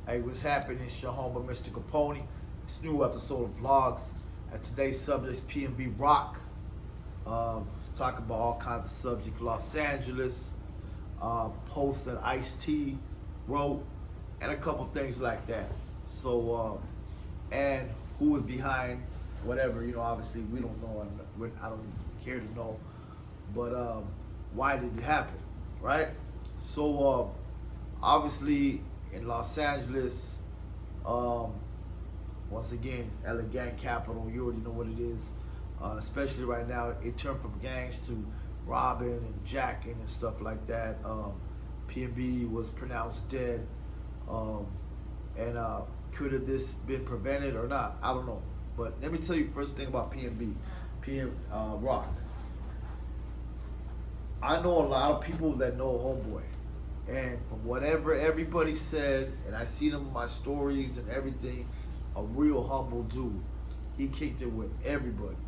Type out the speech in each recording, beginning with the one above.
Hey, what's happening? It's your homie, Mr. Capone. It's a new episode of Vlogs. And today's subject is P&B Rock. Talk about all kinds of subjects. Los Angeles, posts that Ice-T wrote, and a couple things like that. So, and who was behind whatever, obviously we don't know. I don't even care to know. But why did it happen, right? So, obviously, in Los Angeles, once again, LA gang capital, you already know what it is. Especially right now, it turned from gangs to robbing and jacking and stuff like that. P&B was pronounced dead. Could have this been prevented or not? I don't know. But let me tell you first thing about P&B, Rock. I know a lot of people that know Homeboy. And from whatever everybody said, and I see them in my stories and everything, a real humble dude. He kicked it with everybody,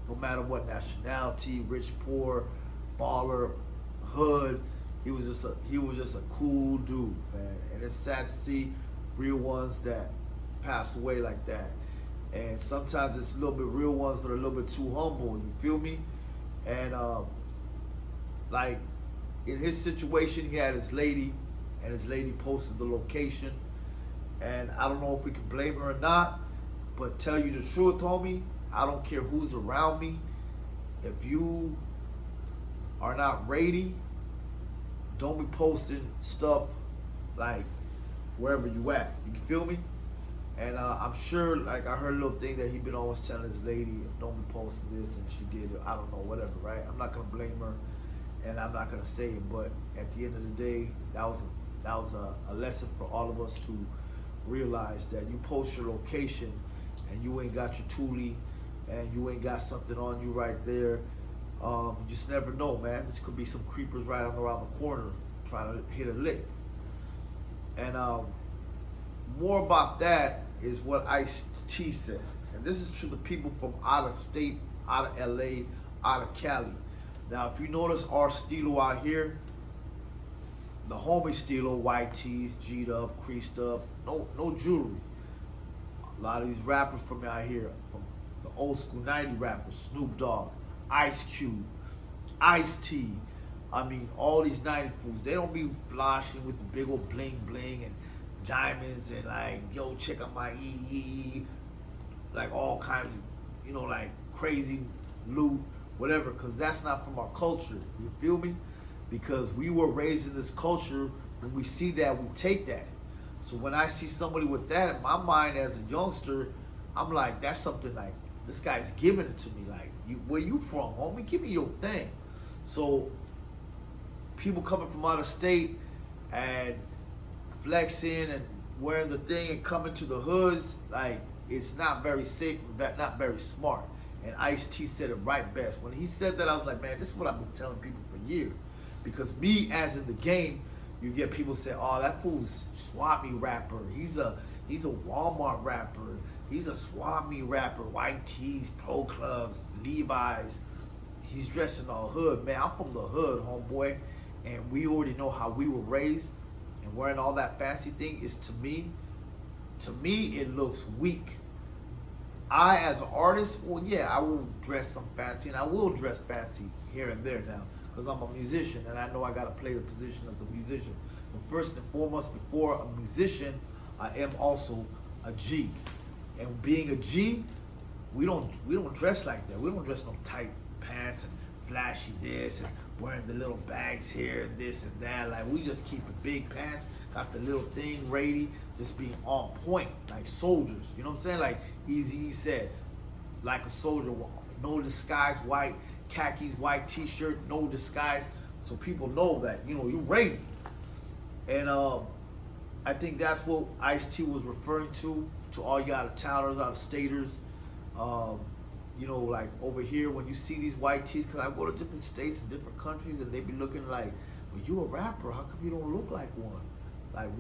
no matter what nationality, rich, poor, baller, hood. He was just a cool dude, man. And it's sad to see real ones that pass away like that. And sometimes it's a little bit real ones that are a little bit too humble. You feel me? And like, in his situation, he had his lady, and his lady posted the location. And I don't know if we can blame her or not, but tell you the truth, homie, I don't care who's around me. If you are not ready, don't be posting stuff like wherever you at. You can feel me? And I'm sure, like, I heard a little thing that he been always telling his lady, don't be posting this, and she did it. I don't know, whatever, right? I'm not gonna blame her. And I'm not gonna say it, but at the end of the day, that was a lesson for all of us to realize that you post your location and you ain't got your toolie and you ain't got something on you right there. You just never know, man. This could be some creepers right around the corner trying to hit a lick. And more about that is what Ice-T said. And this is to the people from out of state, out of LA, out of Cali. Now, if you notice our stilo out here, the homie stilo, white tees, G'd up, creased up, no jewelry. A lot of these rappers from out here, from the old school 90 rappers, Snoop Dogg, Ice Cube, Ice-T. I mean, all these 90s fools, they don't be flashing with the big old bling bling and diamonds and like, yo, check out my EE, like all kinds of, like crazy loot. Whatever, because that's not from our culture. You feel me? Because we were raised in this culture. When we see that, we take that. So when I see somebody with that in my mind as a youngster, I'm like, that's something like, this guy's giving it to me. Like, where you from, homie? Give me your thing. So people coming from out of state and flexing and wearing the thing and coming to the hoods, like, it's not very safe and not very smart. And Ice-T said it right best. When he said that, I was like, man, this is what I've been telling people for years. Because me, as in the game, you get people say, oh, that fool's swap me rapper. He's a Walmart rapper. He's a swap me rapper. White tees, pro clubs, Levi's. He's dressing all hood. Man, I'm from the hood, homeboy. And we already know how we were raised. And wearing all that fancy thing is, to me, it looks weak. I, as an artist, well, yeah, I will dress some fancy, and I will dress fancy here and there now, because I'm a musician, and I know I got to play the position as a musician. But first and foremost, before a musician, I am also a G. And being a G, we don't dress like that. We don't dress no tight pants and flashy this and wearing the little bags here and this and that. Like, we just keep it big pants, got the little thing ready, just being on point, like soldiers. You know what I'm saying? Like Eazy said, like a soldier, no disguise, white khakis, white t-shirt, no disguise. So people know that, you're ready. And I think that's what Ice-T was referring to all you out-of-towners, out-of-staters. Like over here, when you see these white tees, because I go to different states and different countries, and they be looking like, well, you a rapper, how come you don't look like one? Like,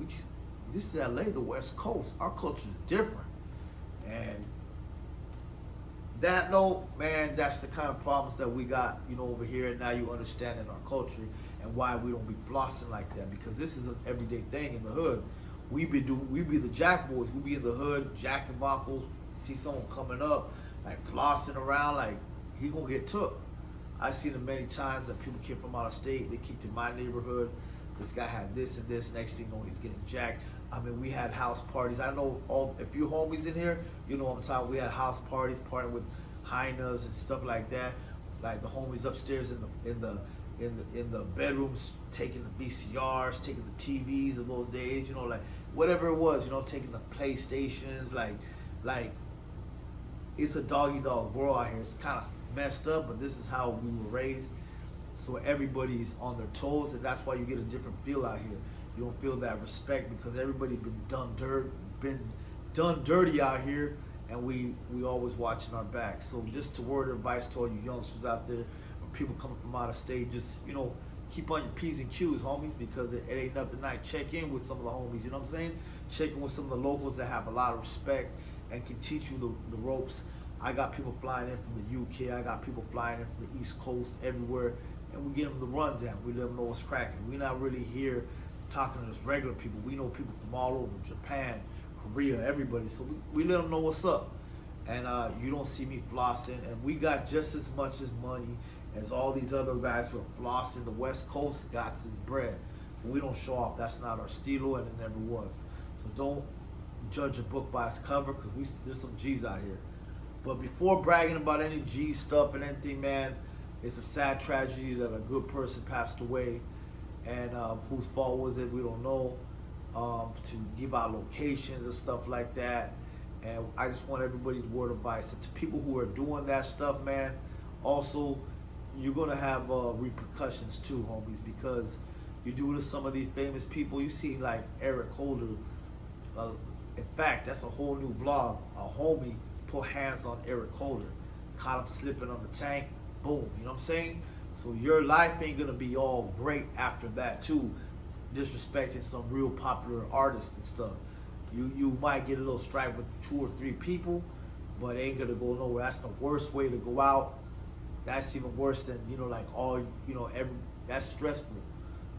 this is LA, the West Coast. Our culture is different. And that note, man, that's the kind of problems that we got, over here. And now you understand in our culture and why we don't be flossing like that, because this is an everyday thing in the hood. we be the jack boys. We be in the hood, jacking bottles. See someone coming up, like flossing around, like he gonna get took. I've seen it many times that people came from out of state. They kicked in my neighborhood. This guy had this and this. Next thing you know, he's getting jacked. I mean, we had house parties. I know all. If you homies in here, you know what I'm talking. We had house parties, partying with hyenas and stuff like that. Like the homies upstairs in the bedrooms, taking the VCRs, taking the TVs of those days. You know, like whatever it was. You know, taking the PlayStations. Like it's a doggy dog world out here. It's kind of messed up, but this is how we were raised. So everybody's on their toes, and that's why you get a different feel out here. You don't feel that respect because everybody's been done dirty out here, and we always watching our back. So just a word of advice to all you youngsters out there, or people coming from out of state, just keep on your P's and Q's, homies, because it ain't nothing like check in with some of the homies. You know what I'm saying? Check in with some of the locals that have a lot of respect and can teach you the ropes. I got people flying in from the UK. I got people flying in from the East Coast, everywhere, and we give them the rundown. We let them know what's cracking. We're not really here talking to just regular people. We know people from all over, Japan, Korea, everybody. So we let them know what's up. And you don't see me flossing. And we got just as much as money as all these other guys who are flossing. The West Coast got his bread. But we don't show off. That's not our stilo, and it never was. So don't judge a book by its cover, because there's some G's out here. But before bragging about any G stuff and anything, man, it's a sad tragedy that a good person passed away. And whose fault was it? We don't know. To give out locations and stuff like that. And I just want everybody's word of advice. And to people who are doing that stuff, man, also, you're going to have repercussions too, homies, because you do to some of these famous people. You see like Eric Holder. In fact, that's a whole new vlog. A homie put hands on Eric Holder, caught him slipping on the tank, boom, you know what I'm saying? So your life ain't gonna be all great after that too, disrespecting some real popular artists and stuff. You might get a little strife with 2 or 3 people, but it ain't gonna go nowhere. That's the worst way to go out. That's even worse than, that's stressful.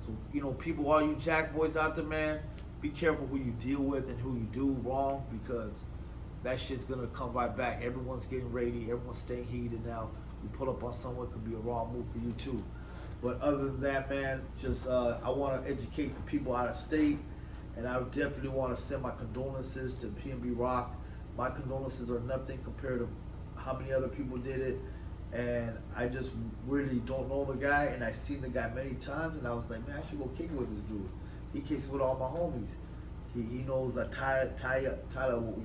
So, people, all you jack boys out there, man, be careful who you deal with and who you do wrong, because that shit's gonna come right back. Everyone's getting ready. Everyone's staying heated now. You pull up on someone, it could be a wrong move for you too. But other than that, man, just I want to educate the people out of state, and I definitely want to send my condolences to PNB Rock. My condolences are nothing compared to how many other people did it, and I just really don't know the guy, and I've seen the guy many times, and I was like, man, I should go kick it with this dude. He kicks with all my homies. He knows Tyler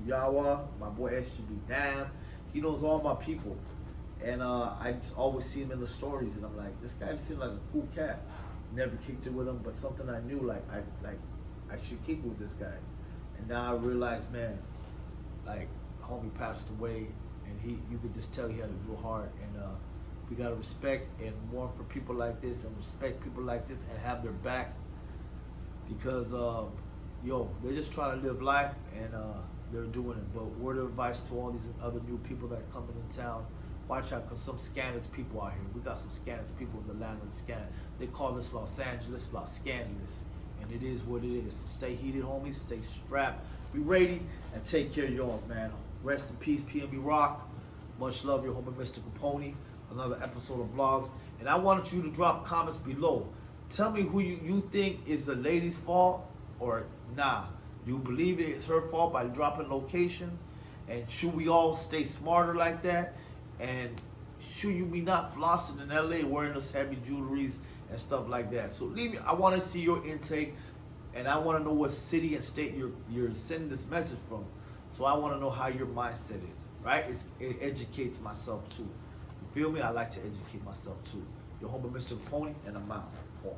Yawa, my boy SGB Dam. He knows all my people. And I just always see him in the stories, and I'm like, this guy seems like a cool cat. Never kicked it with him, but something I knew, I should kick with this guy. And now I realize, man, like, homie passed away, and you could just tell he had a good heart. And we gotta respect and mourn for people like this, and respect people like this, and have their back, because they're just trying to live life, and they're doing it. But word of advice to all these other new people that are coming in town: watch out, because some scandalous people out here. We got some scandalous people in the land of the scandal. They call this Los Angeles, Los Scandalous, and it is what it is. So stay heated, homies. Stay strapped. Be ready, and take care of yours, man. Rest in peace, PNB Rock. Much love, your homie, Mr. Capone. Another episode of vlogs. And I wanted you to drop comments below. Tell me who you think is the lady's fault, or nah. You believe it's her fault by dropping locations? And should we all stay smarter like that? And should you be not flossing in LA wearing those heavy jewelries and stuff like that? So leave me. I want to see your intake, and I want to know what city and state you're sending this message from. So I want to know how your mindset is, right? It educates myself too. You feel me? I like to educate myself too. Your homie, Mr. Capone, and I'm out. Oh.